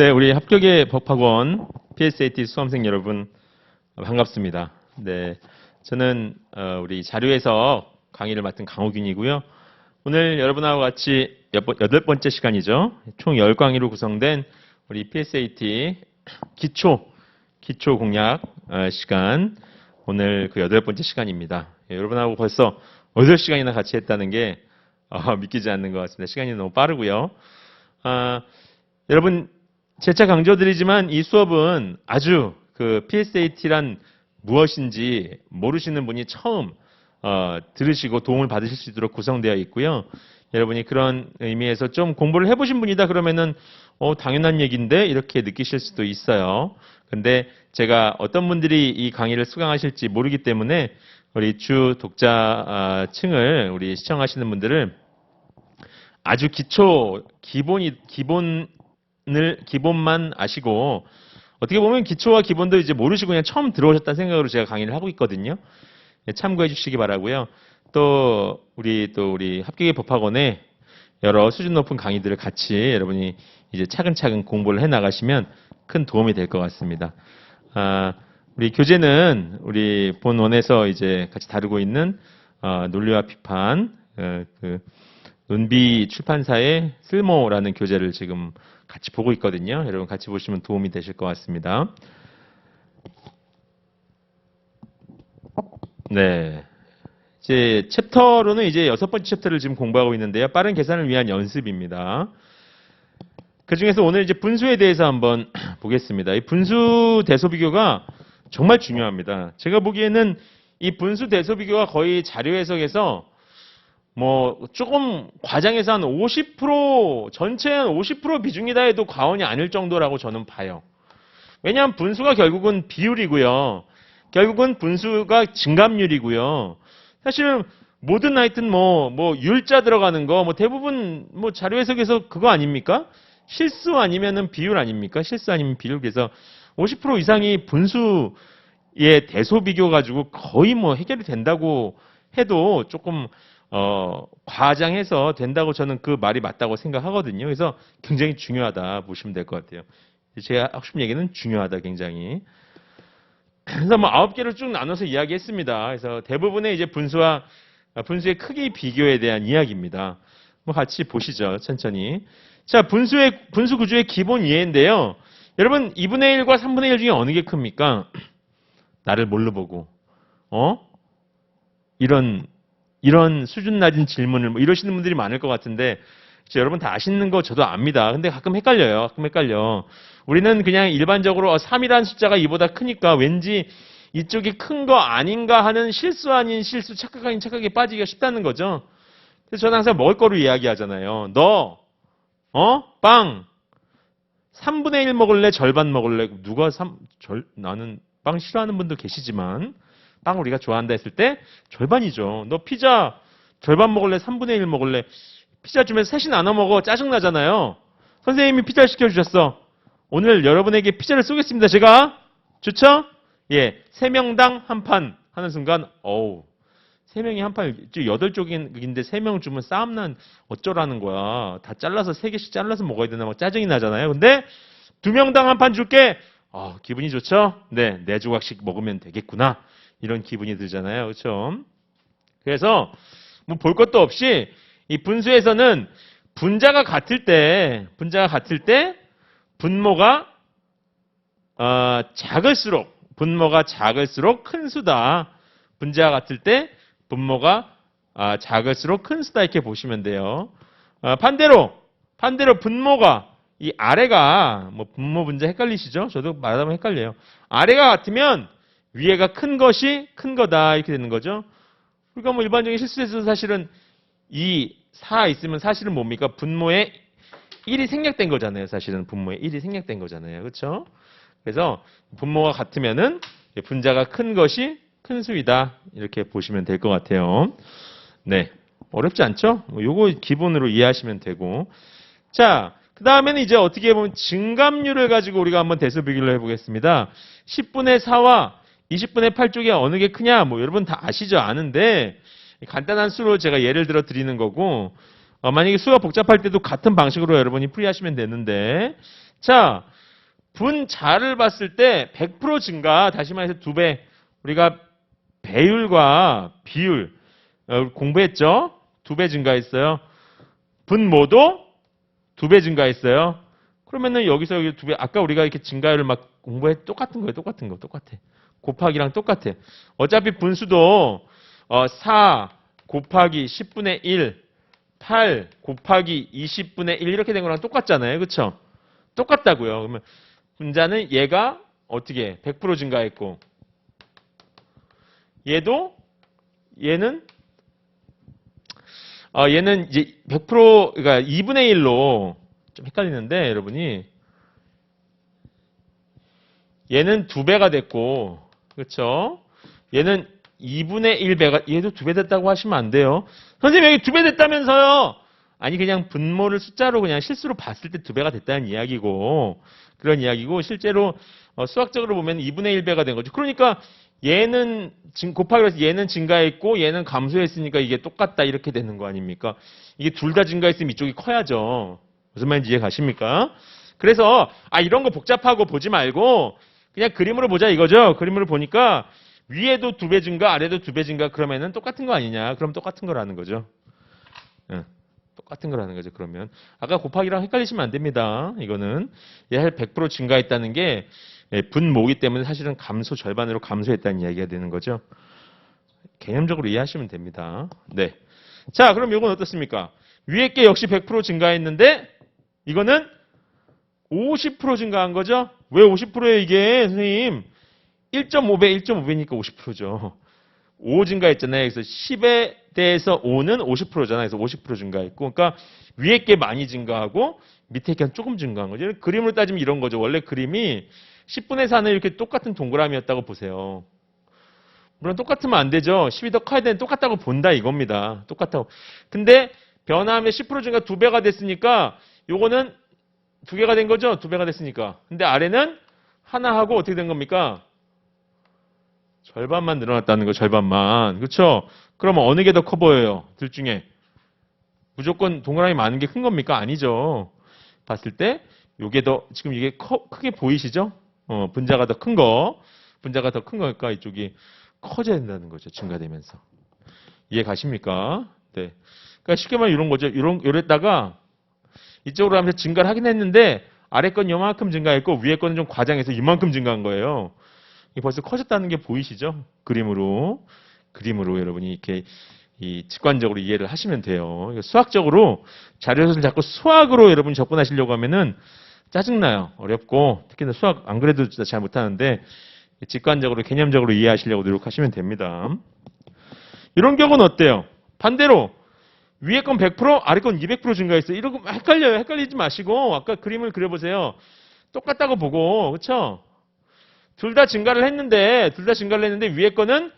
네, 우리 합격의 법학원 PSAT 수험생 여러분 반갑습니다. 네, 저는 우리 자료에서 강의를 맡은 강호균이고요. 오늘 여러분하고 같이 8번째 시간이죠. 총 10강의로 구성된 우리 PSAT 기초 공략 시간, 오늘 그 8번째 시간입니다. 여러분하고 벌써 8시간이나 같이 했다는 게 믿기지 않는 것 같습니다. 시간이 너무 빠르고요. 여러분 재차 강조드리지만 이 수업은 아주 그 PSAT란 무엇인지 모르시는 분이 처음 들으시고 도움을 받으실 수 있도록 구성되어 있고요. 여러분이 그런 의미에서 좀 공부를 해보신 분이다 그러면은 당연한 얘기인데 이렇게 느끼실 수도 있어요. 근데 제가 어떤 분들이 이 강의를 수강하실지 모르기 때문에 우리 주 독자층을 우리 시청하시는 분들을 아주 기본만 아시고 어떻게 보면 기초와 기본도 이제 모르시고 그냥 처음 들어오셨다는 생각으로 제가 강의를 하고 있거든요. 참고해 주시기 바라고요. 또 우리 합격의 법학원에 여러 수준 높은 강의들을 같이 여러분이 이제 차근차근 공부를 해 나가시면 큰 도움이 될 것 같습니다. 우리 교재는 우리 본 원에서 이제 같이 다루고 있는 논리와 비판, 논비 출판사의 쓸모라는 교재를 지금 같이 보고 있거든요. 여러분 같이 보시면 도움이 되실 것 같습니다. 네. 이제 챕터로는 이제 6번째 챕터를 지금 공부하고 있는데요. 빠른 계산을 위한 연습입니다. 그 중에서 오늘 이제 분수에 대해서 한번 보겠습니다. 이 분수 대소 비교가 정말 중요합니다. 제가 보기에는 이 분수 대소 비교가 거의 자료 해석에서 조금 과장해서 한 50%, 전체의 한 50% 비중이다 해도 과언이 아닐 정도라고 저는 봐요. 왜냐하면 분수가 결국은 비율이고요. 결국은 분수가 증감률이고요. 사실은 모든 하여튼 율자 들어가는 거 대부분 자료 해석에서 그거 아닙니까? 실수 아니면은 비율 아닙니까? 실수 아니면 비율. 그래서 50% 이상이 분수의 대소 비교 가지고 거의 해결이 된다고 해도 조금 과장해서 된다고 저는 그 말이 맞다고 생각하거든요. 그래서 굉장히 중요하다 보시면 될 것 같아요. 제가 하고 싶은 얘기는 중요하다 굉장히. 그래서 9개를 쭉 나눠서 이야기했습니다. 그래서 대부분의 이제 분수의 크기 비교에 대한 이야기입니다. 같이 보시죠. 천천히. 자, 분수 구조의 기본 이해인데요. 여러분 2분의 1과 3분의 1 중에 어느 게 큽니까? 나를 뭘로 보고 이런 수준 낮은 질문을 이러시는 분들이 많을 것 같은데 여러분 다 아시는 거 저도 압니다. 근데 가끔 헷갈려요. 가끔 헷갈려. 우리는 그냥 일반적으로 3이라는 숫자가 2보다 크니까 왠지 이쪽이 큰 거 아닌가 하는 실수 아닌 실수, 착각 아닌 착각에 빠지기가 쉽다는 거죠. 그래서 저는 항상 먹을 거로 이야기하잖아요. 빵 3분의 1 먹을래? 절반 먹을래? 누가 나는 빵 싫어하는 분도 계시지만 빵 우리가 좋아한다 했을 때 절반이죠. 너 피자 절반 먹을래? 3분의 1 먹을래? 피자 주면서 셋이 나눠 먹어. 짜증나잖아요. 선생님이 피자를 시켜주셨어. 오늘 여러분에게 피자를 쏘겠습니다. 제가. 좋죠? 예. 3명당 한 판 하는 순간, 3명이 한 판, 8쪽인데 3명 주면 싸움난 어쩌라는 거야. 다 잘라서 3개씩 잘라서 먹어야 되나 짜증이 나잖아요. 근데 2명당 한 판 줄게. 기분이 좋죠? 네. 4조각씩 먹으면 되겠구나. 이런 기분이 들잖아요. 그렇죠? 그래서 볼 것도 없이 이 분수에서는 분모가 같을 때 분모가 작을수록 큰 수다. 분자가 같을 때 분모가 작을수록 큰 수다 이렇게 보시면 돼요. 반대로 분모가 이 아래가 분모 분자 헷갈리시죠? 저도 말하면 헷갈려요. 아래가 같으면 위에가 큰 것이 큰 거다 이렇게 되는 거죠. 그러니까 일반적인 실수에서 사실은 이 4 있으면 사실은 뭡니까? 분모에 1이 생략된 거잖아요. 사실은 분모에 1이 생략된 거잖아요. 그렇죠? 그래서 분모가 같으면은 분자가 큰 것이 큰 수이다. 이렇게 보시면 될 것 같아요. 네. 어렵지 않죠? 요거 기본으로 이해하시면 되고. 자, 그 다음에는 이제 어떻게 보면 증감률을 가지고 우리가 한번 대수 비교를 해보겠습니다. 10분의 4와 20분의 8 쪽에 어느 게 크냐? 여러분 다 아시죠? 아는데 간단한 수로 제가 예를 들어 드리는 거고 만약에 수가 복잡할 때도 같은 방식으로 여러분이 풀이하시면 되는데, 자, 분자를 봤을 때 100% 증가, 다시 말해서 2배. 우리가 배율과 비율 공부했죠? 2배 증가했어요. 분모도 2배 증가했어요. 그러면은 여기서 여기 2배, 아까 우리가 이렇게 증가율을 막 공부해 똑같은 거예요. 똑같은 거. 똑같아. 곱하기랑 똑같아. 어차피 분수도 4 곱하기 10분의 1, 8 곱하기 20분의 1 이렇게 된 거랑 똑같잖아요. 그렇죠? 똑같다고요. 그러면 분자는 얘가 어떻게 100% 증가했고 얘는 이제 100% 그러니까 2분의 1로 좀 헷갈리는데 여러분이 얘는 2배가 됐고 그렇죠? 얘는 2분의 1배가 얘도 2배 됐다고 하시면 안 돼요. 선생님 여기 2배 됐다면서요? 아니 그냥 분모를 숫자로 그냥 실수로 봤을 때 2배가 됐다는 이야기고 그런 이야기고 실제로 수학적으로 보면 2분의 1배가 된 거죠. 그러니까 얘는 곱하기로 해서 얘는 증가했고 얘는 감소했으니까 이게 똑같다 이렇게 되는 거 아닙니까? 이게 둘 다 증가했으면 이쪽이 커야죠. 무슨 말인지 이해 가십니까? 그래서 이런 거 복잡하고 보지 말고 그냥 그림으로 보자 이거죠. 그림으로 보니까 위에도 2배 증가 아래도 2배 증가 그러면은 똑같은 거 아니냐. 그럼 똑같은 거라는 거죠. 응. 똑같은 거라는 거죠. 그러면 아까 곱하기랑 헷갈리시면 안 됩니다. 이거는 얘 100% 증가했다는 게 분모이기 때문에 사실은 감소 절반으로 감소했다는 이야기가 되는 거죠. 개념적으로 이해하시면 됩니다. 네. 자, 그럼 이건 어떻습니까? 위에 게 역시 100% 증가했는데 이거는 50% 증가한 거죠? 왜 50%예요 이게 선생님? 1.5배, 1.5배니까 50%죠. 5 증가했잖아요. 그래서 10에 대해서 5는 50%잖아요. 그래서 50% 증가했고, 그러니까 위에 게 많이 증가하고 밑에 게 조금 증가한 거죠. 그림으로 따지면 이런 거죠. 원래 그림이 10분의 4는 이렇게 똑같은 동그라미였다고 보세요. 물론 똑같으면 안 되죠. 10이 더 커야 되는 똑같다고 본다 이겁니다. 똑같다고. 근데 변화하면 10% 증가 2배가 됐으니까 요거는 2개가 된 거죠. 2배가 됐으니까. 근데 아래는 하나하고 어떻게 된 겁니까? 절반만 늘어났다는 거, 절반만. 그렇죠? 그러면 어느 게 더 커 보여요? 둘 중에. 무조건 동그라미 많은 게 큰 겁니까? 아니죠. 봤을 때 요게 더 지금 이게 크게 보이시죠? 분자가 더 큰 거. 분자가 더 큰 거니까 이쪽이 커져야 된다는 거죠. 증가되면서. 이해 가십니까? 네. 그러니까 쉽게 말하면 이런 거죠. 요랬다가 이쪽으로 하면서 증가를 하긴 했는데 아래 건 요만큼 증가했고 위에 거는 좀 과장해서 이만큼 증가한 거예요. 이게 벌써 커졌다는 게 보이시죠? 그림으로 여러분이 이렇게 직관적으로 이해를 하시면 돼요. 수학적으로 자료를 자꾸 수학으로 여러분이 접근하시려고 하면은 짜증나요. 어렵고 특히나 수학 안 그래도 진짜 잘 못하는데 직관적으로 개념적으로 이해하시려고 노력하시면 됩니다. 이런 경우는 어때요? 반대로 위에 건 100% 아래 건 200% 증가했어요. 이러고 헷갈려요. 헷갈리지 마시고 아까 그림을 그려보세요. 똑같다고 보고 그렇죠? 둘 다 증가를 했는데 위에 거는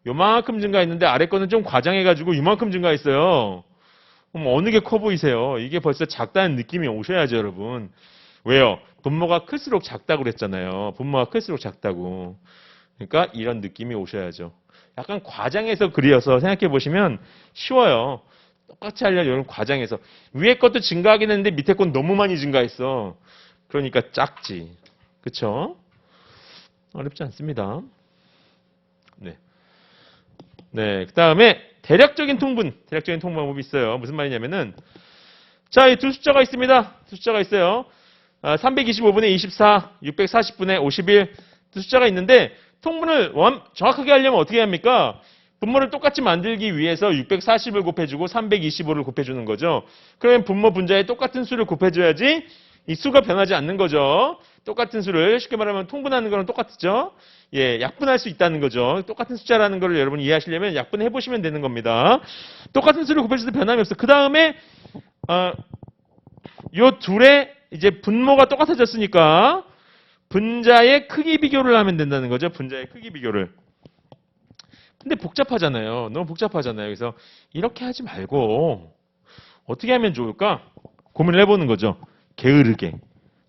요만큼 증가했는데 아래 거는 좀 과장해가지고 이만큼 증가했어요. 그럼 어느 게 커 보이세요? 이게 벌써 작다는 느낌이 오셔야죠, 여러분. 왜요? 분모가 클수록 작다고 그랬잖아요. 분모가 클수록 작다고. 그러니까 이런 느낌이 오셔야죠. 약간 과장해서 그려서 생각해 보시면 쉬워요. 똑같이 하려면 이런 과장해서. 위에 것도 증가하긴 했는데 밑에 건 너무 많이 증가했어. 그러니까 작지. 그쵸? 어렵지 않습니다. 네. 네. 그 다음에 대략적인 통분 방법이 있어요. 무슨 말이냐면은 자, 이 두 숫자가 있습니다. 두 숫자가 있어요. 325분의 24, 640분의 51 두 숫자가 있는데 통분을 정확하게 하려면 어떻게 합니까? 분모를 똑같이 만들기 위해서 640을 곱해주고 325를 곱해주는 거죠. 그러면 분모 분자에 똑같은 수를 곱해줘야지 이 수가 변하지 않는 거죠. 똑같은 수를 쉽게 말하면 통분하는 거랑 똑같죠. 예, 약분할 수 있다는 거죠. 똑같은 숫자라는 걸 여러분이 이해하시려면 약분해 보시면 되는 겁니다. 똑같은 수를 곱해줘도 변함이 없어. 그 다음에 요 둘의 이제 분모가 똑같아졌으니까 분자의 크기 비교를 하면 된다는 거죠. 분자의 크기 비교를. 근데 복잡하잖아요. 너무 복잡하잖아요. 그래서 이렇게 하지 말고 어떻게 하면 좋을까? 고민을 해보는 거죠. 게으르게.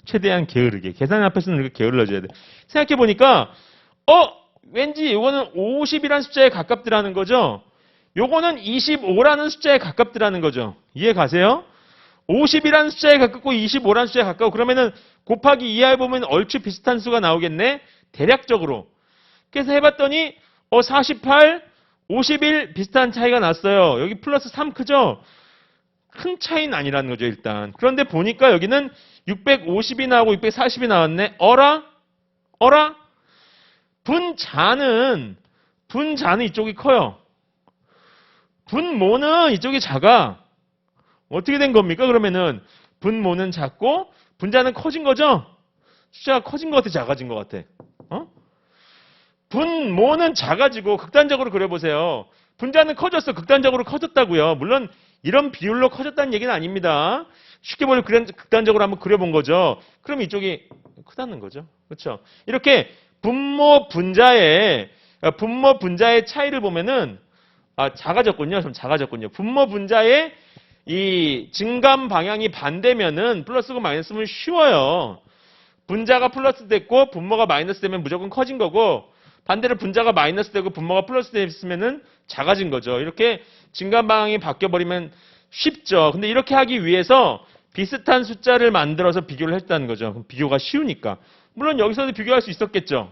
최대한 게으르게. 계산 앞에서는 이렇게 게을러져야 돼. 생각해보니까 왠지 이거는 50이라는 숫자에 가깝더라는 거죠. 요거는 25라는 숫자에 가깝더라는 거죠. 이해 가세요? 50이라는 숫자에 가깝고 25라는 숫자에 가까워. 그러면은 곱하기 2하 해보면 얼추 비슷한 수가 나오겠네. 대략적으로. 그래서 해봤더니 48, 51 비슷한 차이가 났어요. 여기 플러스 3 크죠? 큰 차이는 아니라는 거죠, 일단. 그런데 보니까 여기는 650이 나오고 640이 나왔네. 어라? 분자는 이쪽이 커요. 분모는 이쪽이 작아. 어떻게 된 겁니까? 그러면은 분모는 작고 분자는 커진 거죠? 숫자가 커진 것 같아, 작아진 것 같아? 분모는 작아지고 극단적으로 그려보세요. 분자는 커졌어. 극단적으로 커졌다고요. 물론 이런 비율로 커졌다는 얘기는 아닙니다. 쉽게 말해 극단적으로 한번 그려본 거죠. 그럼 이쪽이 크다는 거죠. 그렇죠? 이렇게 분모 분자의 차이를 보면은 작아졌군요. 좀 작아졌군요. 분모 분자의 이 증감 방향이 반대면은 플러스고 마이너스면 쉬워요. 분자가 플러스 됐고 분모가 마이너스 되면 무조건 커진 거고, 반대로 분자가 마이너스 되고 분모가 플러스 됐으면은 작아진 거죠. 이렇게 증감 방향이 바뀌어 버리면 쉽죠. 근데 이렇게 하기 위해서 비슷한 숫자를 만들어서 비교를 했다는 거죠. 그럼 비교가 쉬우니까. 물론 여기서도 비교할 수 있었겠죠.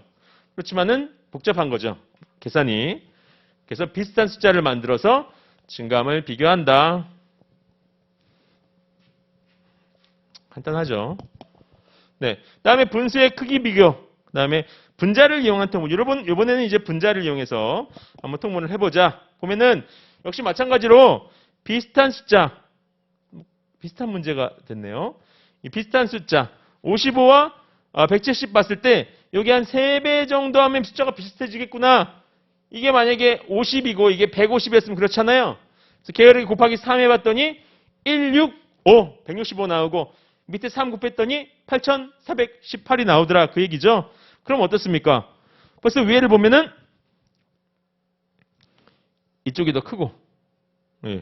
그렇지만은 복잡한 거죠, 계산이. 그래서 비슷한 숫자를 만들어서 증감을 비교한다. 간단하죠. 네. 다음에 분수의 크기 비교. 그다음에 분자를 이용한 통문. 여러분, 이번에는 이제 분자를 이용해서 한번 통문을 해보자. 보면은 역시 마찬가지로 비슷한 숫자, 비슷한 문제가 됐네요. 이 비슷한 숫자 55와 170 봤을 때 여기 한 3배 정도 하면 숫자가 비슷해지겠구나. 이게 만약에 50이고 이게 150이었으면 그렇잖아요. 그래서 계열을 곱하기 3 해봤더니 165, 165 나오고 밑에 3 곱했더니 8418이 나오더라. 그 얘기죠. 그럼 어떻습니까? 벌써 위에를 보면은 이쪽이 더 크고, 예.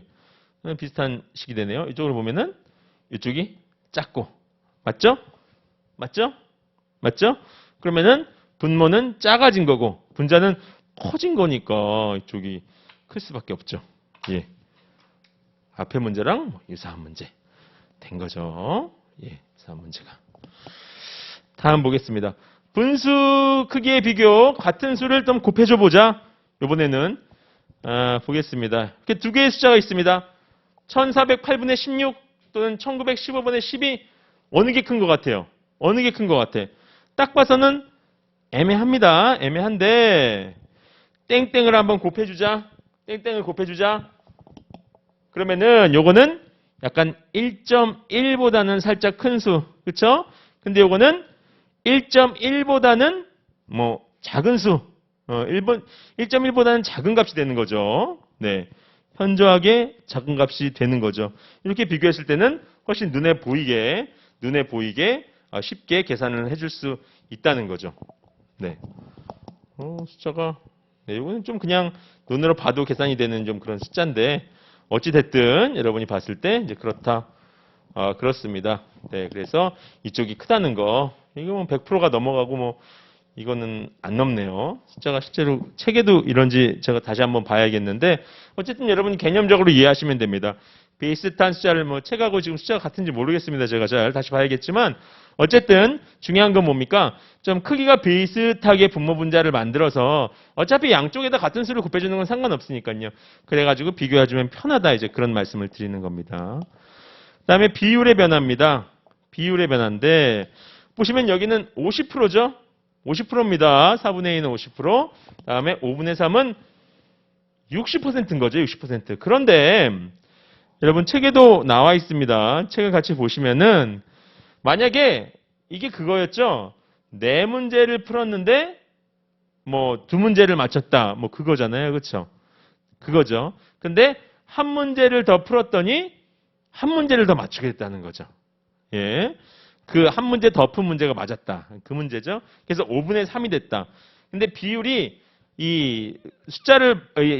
비슷한 식이 되네요. 이쪽으로 보면은 이쪽이 작고. 맞죠? 그러면은 분모는 작아진 거고 분자는 커진 거니까 이쪽이 클 수밖에 없죠. 예. 앞에 문제랑 유사한 문제 된 거죠. 예, 유사한 문제가. 다음 보겠습니다. 분수 크기의 비교. 같은 수를 좀 곱해줘 보자. 이번에는 보겠습니다. 이렇게 두 개의 숫자가 있습니다. 1408분의 16 또는 1915분의 12. 어느 게 큰 것 같아요? 어느 게 큰 것 같아? 딱 봐서는 애매합니다. 애매한데 땡땡을 한번 곱해주자. 땡땡을 곱해주자. 그러면은 요거는 약간 1.1보다는 살짝 큰 수. 그쵸? 근데 요거는 1.1보다는 뭐 작은 수. 1.1보다는 작은 값이 되는 거죠. 네. 현저하게 작은 값이 되는 거죠. 이렇게 비교했을 때는 훨씬 눈에 보이게 쉽게 계산을 해줄 수 있다는 거죠. 네. 숫자가, 네, 이거는 좀 그냥 눈으로 봐도 계산이 되는 좀 그런 숫자인데, 어찌됐든 여러분이 봤을 때 이제 그렇다. 그렇습니다. 네. 그래서 이쪽이 크다는 거. 이거 뭐 100%가 넘어가고 뭐, 이거는 안 넘네요. 숫자가 실제로 책에도 이런지 제가 다시 한번 봐야겠는데, 어쨌든 여러분이 개념적으로 이해하시면 됩니다. 비슷한 숫자를 뭐 책하고 지금 숫자가 같은지 모르겠습니다. 제가 잘 다시 봐야겠지만, 어쨌든 중요한 건 뭡니까? 좀 크기가 비슷하게 분모 분자를 만들어서 어차피 양쪽에다 같은 수를 곱해주는 건 상관없으니까요. 그래가지고 비교해주면 편하다, 이제 그런 말씀을 드리는 겁니다. 그다음에 비율의 변화입니다. 비율의 변화인데 보시면 여기는 50%죠. 50%입니다. 4분의 2는 50%. 다음에 5분의 3은 60%인 거죠. 60%. 그런데 여러분 책에도 나와 있습니다. 책을 같이 보시면은 만약에 이게 그거였죠. 4문제를 풀었는데 뭐 2문제를 맞췄다. 뭐 그거잖아요. 그렇죠? 그거죠. 근데 한 문제를 더 풀었더니 한 문제를 더 맞추게 됐다는 거죠. 예. 그 한 문제 더 푼 문제가 맞았다. 그 문제죠. 그래서 5분의 3이 됐다. 근데 비율이 이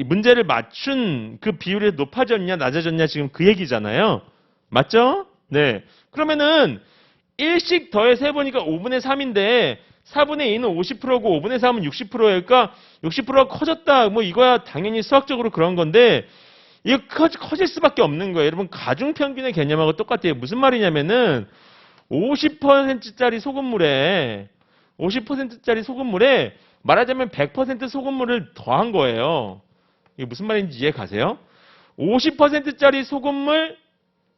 문제를 맞춘 그 비율이 높아졌냐 낮아졌냐 지금 그 얘기잖아요. 맞죠? 네. 그러면은 1씩 더해서 해보니까 5분의 3인데 4분의 2는 50%고 5분의 3은 60%니까 60%가 커졌다. 뭐 이거야 당연히 수학적으로 그런 건데 이거 커질 수밖에 없는 거예요. 여러분 가중평균의 개념하고 똑같아요. 무슨 말이냐면은 50%짜리 소금물에 50%짜리 소금물에 말하자면 100% 소금물을 더한 거예요. 이게 무슨 말인지 이해 가세요? 50%짜리 소금물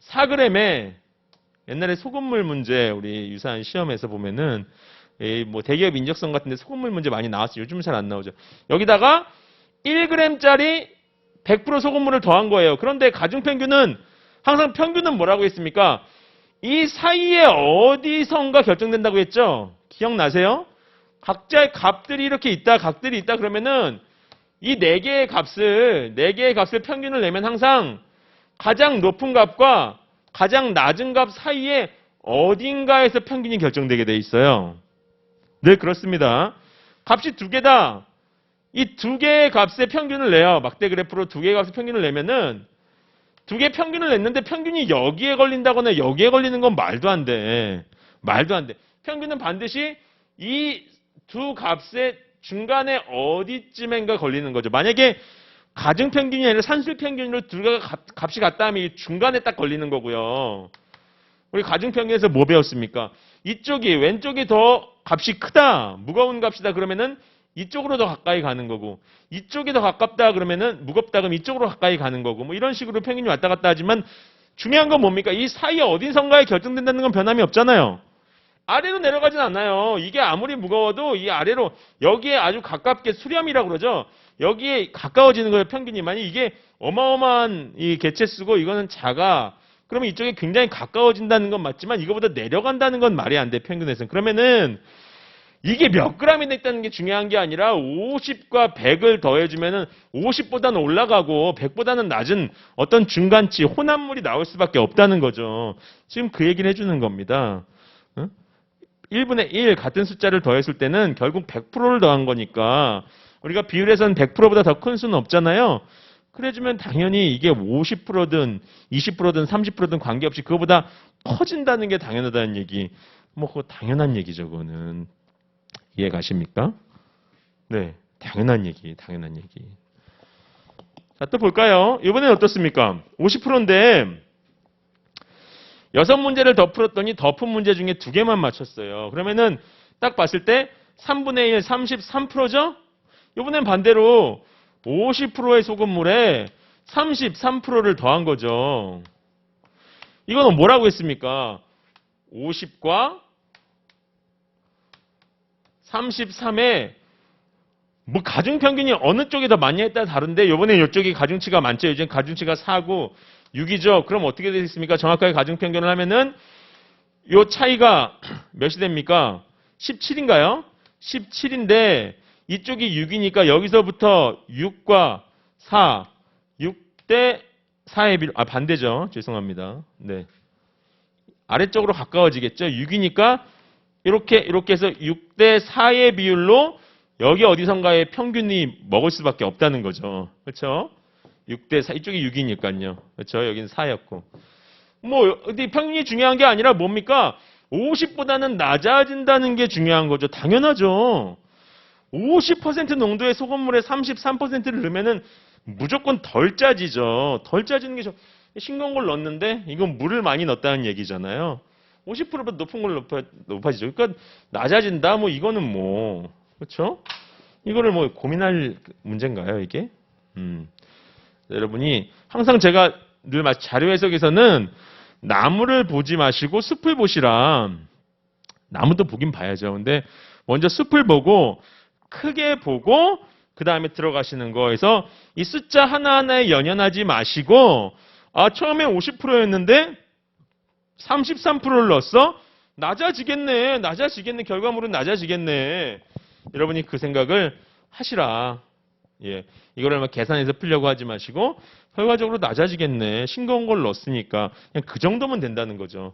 4g에 옛날에 소금물 문제 우리 유사한 시험에서 보면은 뭐 대기업 인적성 같은 데 소금물 문제 많이 나왔어요. 요즘은 잘 안 나오죠. 여기다가 1g짜리 100% 소금물을 더한 거예요. 그런데 가중평균은 항상 평균은 뭐라고 했습니까? 이 사이에 어디선가 결정된다고 했죠? 기억나세요? 각자의 값들이 이렇게 있다, 각들이 있다 그러면은 이 4개의 값을 평균을 내면 항상 가장 높은 값과 가장 낮은 값 사이에 어딘가에서 평균이 결정되게 돼 있어요. 네, 그렇습니다. 값이 2개다. 이 2개의 값의 평균을 내요. 막대 그래프로 2개의 값의 평균을 내면은 2개 평균을 냈는데 평균이 여기에 걸린다거나 여기에 걸리는 건 말도 안 돼. 말도 안 돼. 평균은 반드시 이 두 값의 중간에 어디쯤인가 걸리는 거죠. 만약에 가중평균이 아니라 산술평균으로 두 개가 값이 같다 하면 이 중간에 딱 걸리는 거고요. 우리 가중평균에서 뭐 배웠습니까? 이쪽이 왼쪽이 더 값이 크다. 무거운 값이다 그러면은 이쪽으로 더 가까이 가는 거고 이쪽이 더 가깝다 그러면은 무겁다 그러면 이쪽으로 가까이 가는 거고 뭐 이런 식으로 평균이 왔다 갔다 하지만 중요한 건 뭡니까? 이 사이에 어딘선가에 결정된다는 건 변함이 없잖아요. 아래로 내려가진 않아요. 이게 아무리 무거워도 이 아래로 여기에 아주 가깝게 수렴이라고 그러죠. 여기에 가까워지는 거예요. 평균이. 만약 이게 어마어마한 이 개체수고 이거는 작아. 그러면 이쪽에 굉장히 가까워진다는 건 맞지만 이거보다 내려간다는 건 말이 안 돼. 평균에서는. 그러면은 이게 몇 g이 있다는 게 중요한 게 아니라 50과 100을 더해주면은 50보다는 올라가고 100보다는 낮은 어떤 중간치, 혼합물이 나올 수밖에 없다는 거죠. 지금 그 얘기를 해주는 겁니다. 1분의 1 같은 숫자를 더했을 때는 결국 100%를 더한 거니까 우리가 비율에서는 100%보다 더 큰 수는 없잖아요. 그래주면 당연히 이게 50%든 20%든 30%든 관계없이 그거보다 커진다는 게 당연하다는 얘기. 뭐 그거 당연한 얘기죠. 그거는. 이해 가십니까? 네. 당연한 얘기. 자, 또 볼까요? 이번엔 어떻습니까? 50%인데 6문제를 더 풀었더니 더 푼 문제 중에 2개만 맞췄어요. 그러면은 딱 봤을 때 3분의 1, 33%죠? 이번엔 반대로 50%의 소금물에 33%를 더한 거죠. 이거는 뭐라고 했습니까? 50과 33에 뭐 가중평균이 어느 쪽이 더 많이 했다 다른데 이번에 이쪽이 가중치가 많죠. 요즘 가중치가 4고 6이죠. 그럼 어떻게 되겠습니까? 정확하게 가중평균을 하면은 요 차이가 몇이 됩니까? 17인가요? 17인데 이쪽이 6이니까 여기서부터 6과 4, 6대 4의 비율, 반대죠. 죄송합니다. 네. 아래쪽으로 가까워지겠죠. 6이니까 이렇게 해서 6대 4의 비율로 여기 어디선가의 평균이 먹을 수밖에 없다는 거죠. 그렇죠? 6대 4, 이쪽이 6이니까요. 그렇죠? 여기는 4였고. 뭐, 근데 평균이 중요한 게 아니라 뭡니까? 50보다는 낮아진다는 게 중요한 거죠. 당연하죠. 50% 농도의 소금물에 33%를 넣으면은 무조건 덜 짜지죠. 덜 짜지는 게 싱거운 걸 넣었는데 이건 물을 많이 넣었다는 얘기잖아요. 50%보다 높은 걸 높아지죠. 그러니까 낮아진다. 뭐 이거는 뭐 그렇죠? 이거를 뭐 고민할 문제인가요, 이게? 여러분이 항상 제가 늘 자료 해석에서는 나무를 보지 마시고 숲을 보시라. 나무도 보긴 봐야죠. 근데 먼저 숲을 보고 크게 보고 그 다음에 들어가시는 거에서 이 숫자 하나하나에 연연하지 마시고 처음에 50%였는데 33%를 넣었어? 낮아지겠네. 결과물은 낮아지겠네. 여러분이 그 생각을 하시라. 예. 이거를 막 계산해서 풀려고 하지 마시고 결과적으로 낮아지겠네. 싱거운 걸 넣었으니까 그냥 그 정도면 된다는 거죠.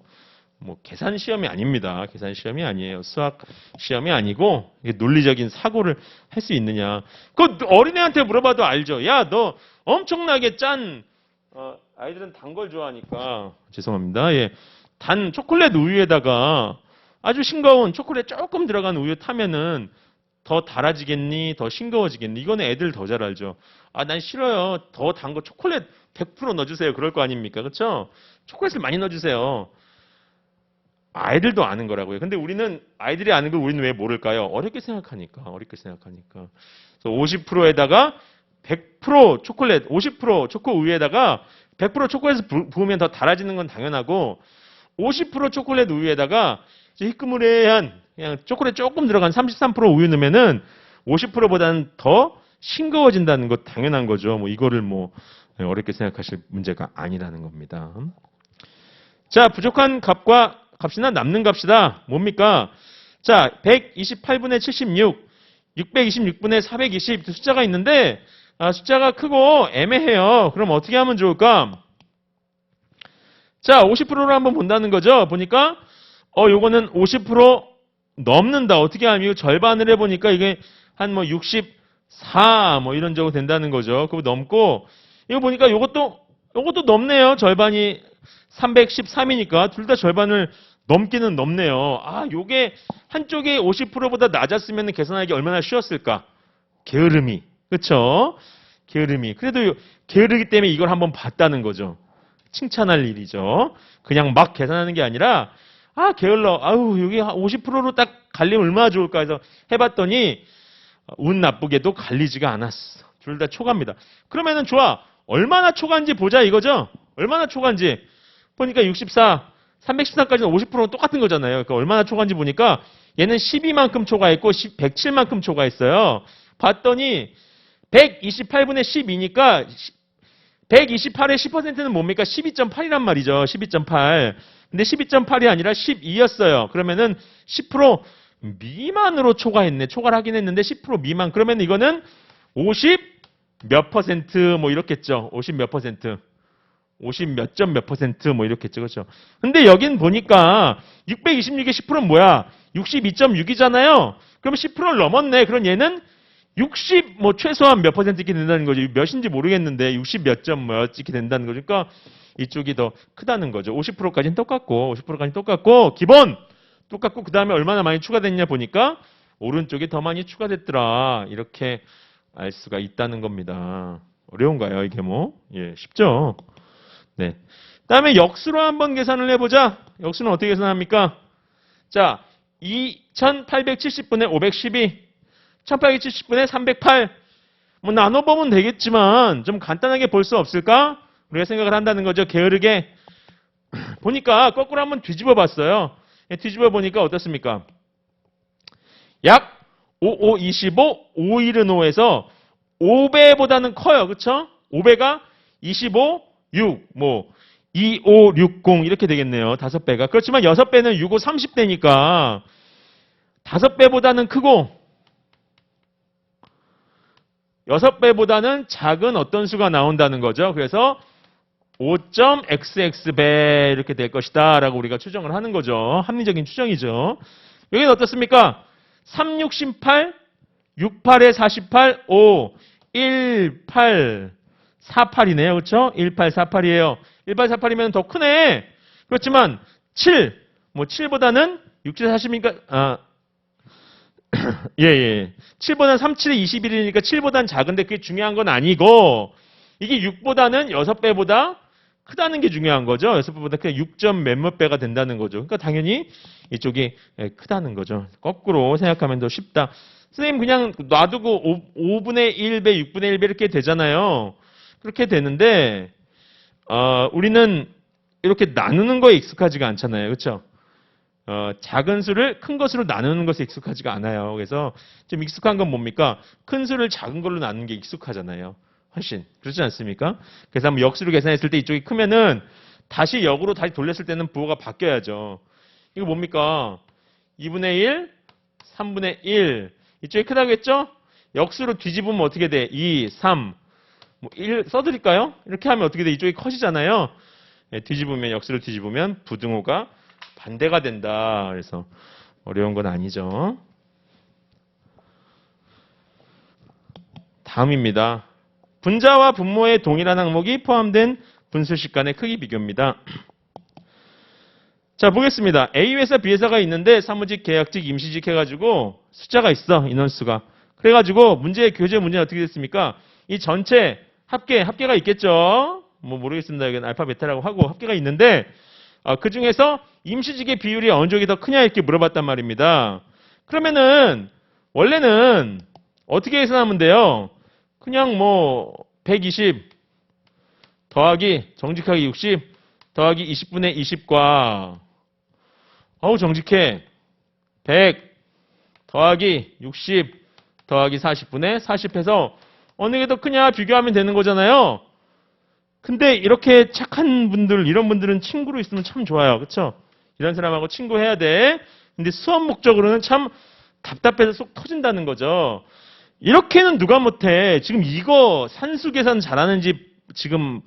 뭐 계산 시험이 아닙니다. 계산 시험이 아니에요. 수학 시험이 아니고 논리적인 사고를 할 수 있느냐. 그 어린애한테 물어봐도 알죠. 야, 너 엄청나게 짠 아이들은 단 걸 좋아하니까 죄송합니다. 예. 단 초콜릿 우유에다가 아주 싱거운 초콜릿 조금 들어간 우유 타면은 더 달아지겠니? 더 싱거워지겠니? 이거는 애들 더 잘 알죠. 아, 난 싫어요. 더 단 거 초콜릿 100% 넣어주세요. 그럴 거 아닙니까? 그렇죠? 초콜릿을 많이 넣어주세요. 아이들도 아는 거라고요. 근데 우리는 아이들이 아는 걸 우리는 왜 모를까요? 어렵게 생각하니까. 어렵게 생각하니까. 그래서 50%에다가 100% 초콜릿, 50% 초코 우유에다가 100% 초콜릿을 부으면 더 달아지는 건 당연하고 50% 초콜릿 우유에다가 희끄무레한 그냥 초콜릿 조금 들어간 33% 우유 넣으면은 50%보다는 더 싱거워진다는 거 당연한 거죠. 뭐 이거를 뭐 어렵게 생각하실 문제가 아니라는 겁니다. 자, 부족한 값이나 남는 값이다. 뭡니까? 자, 128분의 76, 626분의 420 숫자가 있는데 숫자가 크고 애매해요. 그럼 어떻게 하면 좋을까? 자, 50%로 한번 본다는 거죠. 보니까 요거는 50% 넘는다. 어떻게 하면 이거 절반을 해보니까 이게 한 뭐 64 뭐 이런 정도 된다는 거죠. 그거 넘고 이거 보니까 요것도 넘네요. 절반이 313이니까 둘 다 절반을 넘기는 넘네요. 아, 요게 한쪽이 50%보다 낮았으면 계산하기 얼마나 쉬웠을까? 게으름이. 그렇죠? 게으름이. 그래도 게으르기 때문에 이걸 한번 봤다는 거죠. 칭찬할 일이죠. 그냥 막 계산하는 게 아니라 게을러. 아유, 여기 50%로 딱 갈리면 얼마나 좋을까 해서 해봤더니 운 나쁘게도 갈리지가 않았어. 둘 다 초과입니다. 그러면은 좋아. 얼마나 초과인지 보자 이거죠? 얼마나 초과인지. 보니까 64, 313까지는 50%는 똑같은 거잖아요. 그러니까 얼마나 초과인지 보니까 얘는 12만큼 초과했고 107만큼 초과했어요. 봤더니 128분의 12니까 128의 10%는 뭡니까? 12.8이란 말이죠. 12.8. 근데 12.8이 아니라 12였어요. 그러면은 10% 미만으로 초과했네. 초과를 하긴 했는데 10% 미만. 그러면 이거는 50 몇 퍼센트 뭐 이렇겠죠. 50 몇 퍼센트. 50 몇 점 몇 퍼센트 뭐 이렇겠죠. 그렇죠. 근데 여긴 보니까 626의 10%는 뭐야? 62.6이잖아요. 그러면 10%를 넘었네. 그럼 얘는 60 뭐 최소한 몇 퍼센트 이렇게 된다는 거죠. 몇인지 모르겠는데 60 몇 점 몇 이렇게 된다는 거죠. 그러니까 이쪽이 더 크다는 거죠. 50%까지는 똑같고 50%까지는 똑같고 기본 똑같고 그다음에 얼마나 많이 추가됐냐 보니까 오른쪽이 더 많이 추가됐더라. 이렇게 알 수가 있다는 겁니다. 어려운가요, 이게 뭐? 예, 쉽죠. 네. 그다음에 역수로 한번 계산을 해보자. 역수는 어떻게 계산합니까? 자, 2870분의 512, 1870분의 308. 뭐 나눠보면 되겠지만 좀 간단하게 볼 수 없을까? 우리가 생각을 한다는 거죠. 게으르게. 보니까 거꾸로 한번 뒤집어 봤어요. 뒤집어 보니까 어떻습니까? 약 5525, 5일은 5에서 5배보다는 커요. 그렇죠? 5배가 25, 6, 뭐 2560 이렇게 되겠네요. 5배가. 그렇지만 6배는 65, 30대니까 5배보다는 크고 6배보다는 작은 어떤 수가 나온다는 거죠. 그래서 5.xx배 이렇게 될 것이다 라고 우리가 추정을 하는 거죠. 합리적인 추정이죠. 여기는 어떻습니까? 3, 6, 18, 68에 48, 5, 1, 8, 48이네요. 그렇죠? 1848이에요. 1848이면 더 크네. 그렇지만 7, 뭐 7보다는 6, 7, 40이니까 예. 7보다는 3, 7에 21이니까 7보다는 작은데 그게 중요한 건 아니고 이게 6보다는 6배보다 크다는 게 중요한 거죠. 6배보다 그냥 6점 몇몇 배가 된다는 거죠. 그러니까 당연히 이쪽이 크다는 거죠. 거꾸로 생각하면 더 쉽다. 선생님 그냥 놔두고 5분의 1배, 6분의 1배 이렇게 되잖아요. 그렇게 되는데 우리는 이렇게 나누는 거에 익숙하지가 않잖아요. 그렇죠? 작은 수를 큰 것으로 나누는 것에 익숙하지가 않아요. 그래서 좀 익숙한 건 뭡니까? 큰 수를 작은 걸로 나누는 게 익숙하잖아요. 훨씬. 그렇지 않습니까? 그래서 한번 역수로 계산했을 때 이쪽이 크면은 다시 역으로 다시 돌렸을 때는 부호가 바뀌어야죠. 이거 뭡니까? 2분의 1, 3분의 1. 이쪽이 크다고 했죠? 역수로 뒤집으면 어떻게 돼? 2, 3, 뭐 1 써드릴까요? 이렇게 하면 어떻게 돼? 이쪽이 커지잖아요. 네, 뒤집으면 역수로 뒤집으면 부등호가 반대가 된다. 그래서 어려운 건 아니죠. 다음입니다. 분자와 분모의 동일한 항목이 포함된 분수식 간의 크기 비교입니다. 자, 보겠습니다. A 회사, B 회사가 있는데 사무직, 계약직, 임시직 해가지고 숫자가 있어, 인원수가. 그래가지고 교재 문제는 어떻게 됐습니까? 이 전체 합계가 있겠죠? 뭐 모르겠습니다. 여기는 알파, 베타라고 하고 합계가 있는데 그 중에서 임시직의 비율이 어느 쪽이 더 크냐 이렇게 물어봤단 말입니다. 그러면은 원래는 어떻게 계산하면 돼요? 그냥 뭐 120 더하기 정직하게 60 더하기 20분의 20과 어우 정직해 100 더하기 60 더하기 40분의 40 해서 어느 게 더 크냐 비교하면 되는 거잖아요. 근데 이렇게 착한 분들, 이런 분들은 친구로 있으면 참 좋아요. 그렇죠? 이런 사람하고 친구해야 돼. 근데 수업 목적으로는 참 답답해서 속 터진다는 거죠. 이렇게는 누가 못해. 지금 이거 산수 계산 잘하는지 지금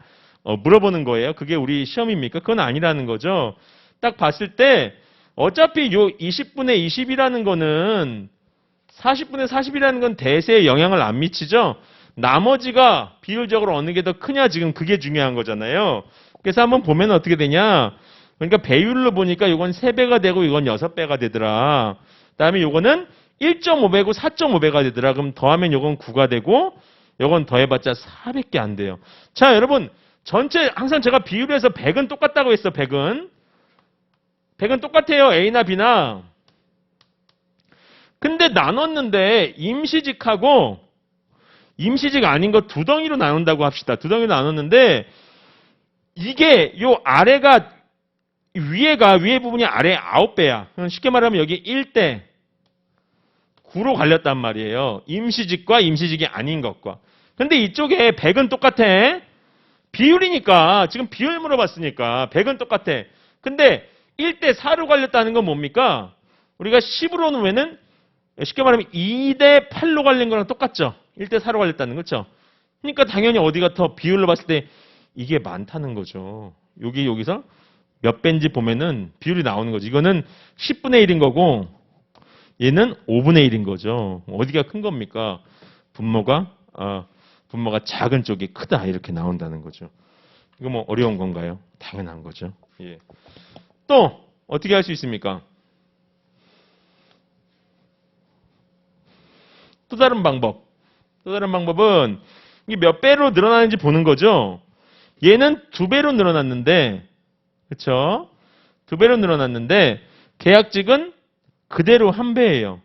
물어보는 거예요. 그게 우리 시험입니까? 그건 아니라는 거죠. 딱 봤을 때 어차피 요 20분의 20이라는 거는 40분의 40이라는 건 대세에 영향을 안 미치죠. 나머지가 비율적으로 어느 게 더 크냐 지금 그게 중요한 거잖아요. 그래서 한번 보면 어떻게 되냐. 그러니까 배율로 보니까 이건 3배가 되고 이건 6배가 되더라. 그다음에 요거는 1.5배고 4.5배가 되더라. 그럼 더하면 요건 9가 되고 요건 더해봤자 400개 안 돼요. 자 여러분 전체 항상 제가 비율에서 100은 똑같다고 했어. 100은 똑같아요. A나 B나. 근데 나눴는데 임시직하고 임시직 아닌 거 두 덩이로 나눈다고 합시다. 두 덩이로 나눴는데 이게 요 아래가 위에 부분이 아래 9배야. 쉽게 말하면 여기 1대 9로 갈렸단 말이에요. 임시직과 임시직이 아닌 것과. 근데 이쪽에 100은 똑같아. 비율이니까 지금 비율 물어봤으니까 100은 똑같아. 근데 1대 4로 갈렸다는 건 뭡니까? 우리가 10으로 놓으면은 쉽게 말하면 2대 8로 갈린 거랑 똑같죠. 1대 4로 갈렸다는 거죠. 그러니까 당연히 어디가 더 비율로 봤을 때 이게 많다는 거죠. 여기서 몇 배인지 보면은 비율이 나오는 거죠. 이거는 10분의 1인 거고 얘는 5분의 1인 거죠. 어디가 큰 겁니까? 분모가 작은 쪽이 크다 이렇게 나온다는 거죠. 이거 뭐 어려운 건가요? 당연한 거죠. 예. 또 어떻게 할 수 있습니까? 또 다른 방법은 이게 몇 배로 늘어나는지 보는 거죠. 얘는 2배로 늘어났는데, 그렇죠? 2배로 늘어났는데 계약직은 그대로 1배예요.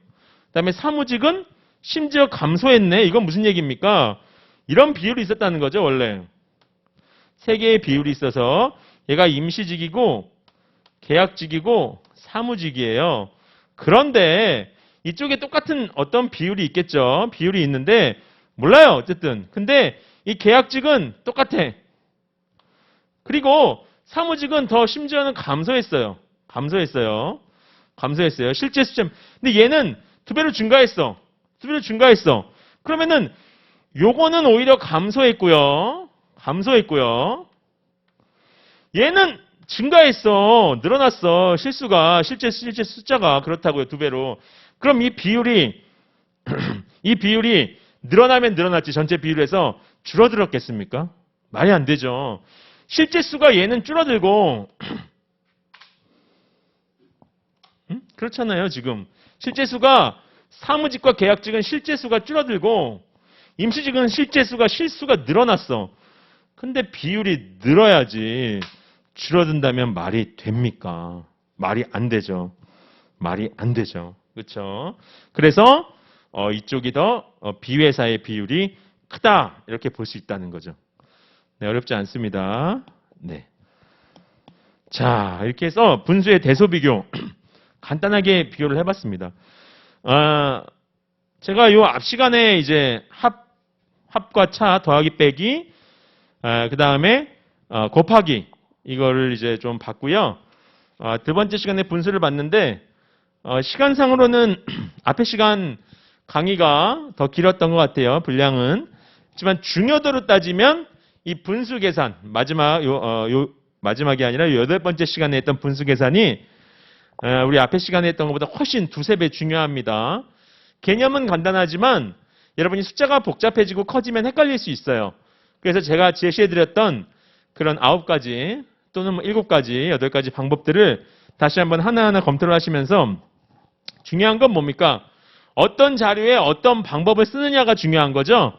그다음에 사무직은 심지어 감소했네. 이건 무슨 얘기입니까? 이런 비율이 있었다는 거죠, 원래. 3개의 비율이 있어서 얘가 임시직이고 계약직이고 사무직이에요. 그런데 이쪽에 똑같은 어떤 비율이 있겠죠. 비율이 있는데 몰라요. 어쨌든. 근데 이 계약직은 똑같아. 그리고 사무직은 더 심지어는 감소했어요. 실제 수점. 근데 얘는 2배로 증가했어. 그러면은 요거는 오히려 감소했고요. 얘는 증가했어. 늘어났어. 실제 숫자가 그렇다고요. 2배로. 그럼 이 비율이 늘어나면 늘어났지. 전체 비율에서 줄어들었겠습니까? 말이 안 되죠. 실제 수가 얘는 줄어들고 그렇잖아요. 지금 실제 수가 사무직과 계약직은 실제 수가 줄어들고 임시직은 실수가 늘어났어. 근데 비율이 늘어야지 줄어든다면 말이 됩니까? 말이 안 되죠. 그렇죠? 그래서 이쪽이 더 B회사의 비율이 크다 이렇게 볼 수 있다는 거죠. 네, 어렵지 않습니다. 네. 자, 이렇게 해서 분수의 대소 비교 간단하게 비교를 해봤습니다. 제가 요 앞 시간에 이제 합과 차 더하기 빼기, 그 다음에 곱하기 이거를 이제 좀 봤고요. 두 번째 시간에 분수를 봤는데 시간상으로는 앞에 시간 강의가 더 길었던 것 같아요. 분량은. 하지만 중요도로 따지면 이 분수 계산 마지막이 아니라 8번째 시간에 했던 분수 계산이 우리 앞에 시간에 했던 것보다 훨씬 2~3배 중요합니다. 개념은 간단하지만 여러분이 숫자가 복잡해지고 커지면 헷갈릴 수 있어요. 그래서 제가 제시해드렸던 그런 9가지 또는 7가지, 8가지 방법들을 다시 한번 하나하나 검토를 하시면서 중요한 건 뭡니까? 어떤 자료에 어떤 방법을 쓰느냐가 중요한 거죠.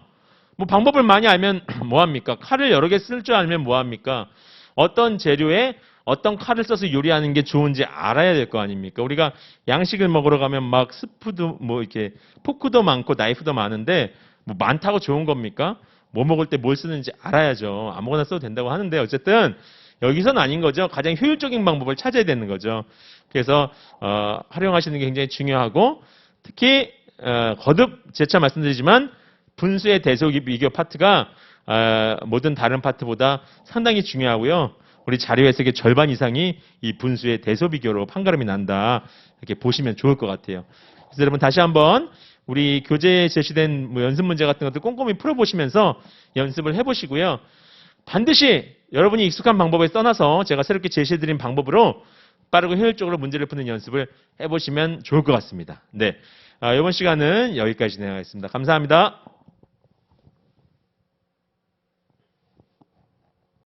뭐 방법을 많이 알면 뭐합니까? 칼을 여러 개 쓸 줄 알면 뭐합니까? 어떤 재료에 어떤 칼을 써서 요리하는 게 좋은지 알아야 될 거 아닙니까? 우리가 양식을 먹으러 가면 막 스프도 뭐 이렇게 포크도 많고 나이프도 많은데 뭐 많다고 좋은 겁니까? 뭐 먹을 때 뭘 쓰는지 알아야죠. 아무거나 써도 된다고 하는데 어쨌든 여기서는 아닌 거죠. 가장 효율적인 방법을 찾아야 되는 거죠. 그래서 활용하시는 게 굉장히 중요하고 특히 거듭 재차 말씀드리지만 분수의 대소 비교 파트가 모든 다른 파트보다 상당히 중요하고요. 우리 자료 해석의 절반 이상이 이 분수의 대소 비교로 판가름이 난다. 이렇게 보시면 좋을 것 같아요. 그래서 여러분 다시 한번 우리 교재에 제시된 뭐 연습 문제 같은 것들 꼼꼼히 풀어보시면서 연습을 해보시고요. 반드시 여러분이 익숙한 방법에 떠나서 제가 새롭게 제시해드린 방법으로 빠르고 효율적으로 문제를 푸는 연습을 해보시면 좋을 것 같습니다. 네, 이번 시간은 여기까지 진행하겠습니다. 감사합니다.